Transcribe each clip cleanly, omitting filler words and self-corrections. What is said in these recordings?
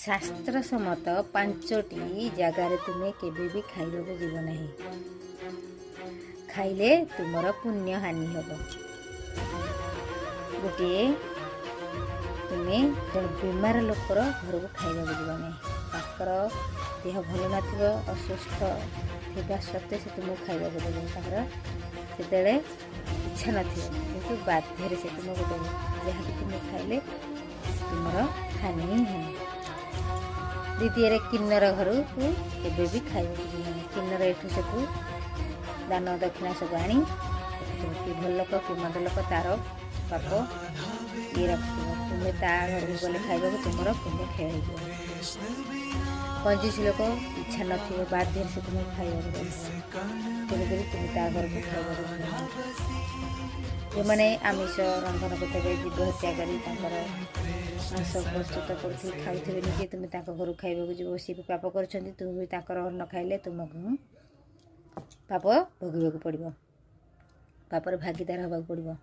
शास्त्र सम्मत 5टी जगार तुम्हें केबे भी खाइबा जीव नहीं। खाइले तुमर पुण्य हानि हम। गोटे तुम्हें जन बीमार लोकर घर को खाइबा जीव नहीं। ताकर देह भल ना असुस्थ थिबा सत्वे से तुमको खाइबा देवे। से इच्छा न कि बाध्य से तुमको देवे। जहाँ तुम खाइले तुमर हानि हानि। द्वितीय किन्नर घर को केबे भी खाइबा जीवन। किन्नर एठू से दान दक्षिणा सब आनी कि भल लोक कि मंद लोक तार पाप ये रख तुम्हें ता घर को गले खाइबा तुमर पुण्य खेल हो। कंजूस लोक इच्छा न बाध्य से तुम्हें खाइबा तेणुक तुम ता घर को खाइबा। जो मैंने आमिष रंधन करते जीव हत्या कर मांस प्रस्तुत कर खाऊे निजे तुम्हें घर खाइबा जीव सी भी पाप कर तुम भी न खाइले तुमको पाप भोग पड़ो। पापर भागीदार हवा पड़ो।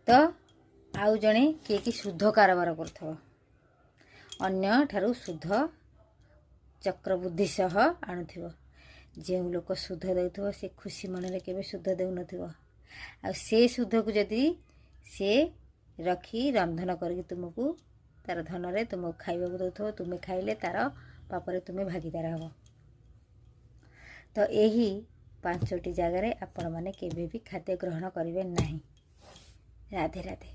तो आउ जड़े किए कि शुद्ध कारबार कर शुद्ध चक्रबुद्धि सह आणुव। जो लोक शुद्ध दे से खुशी मन में केवे शुद्ध देन से शुद्ध को जदि से रखी रंधन करके तुमको तार धन रे तुमको खाइबा दौथ तुम्हें खाइले तार पापरे तुम्हें भागीदार हम। तो यही 5टी जगार आपण मैंने केवे भी खाद्य ग्रहण करेंगे नहीं। राधे राधे।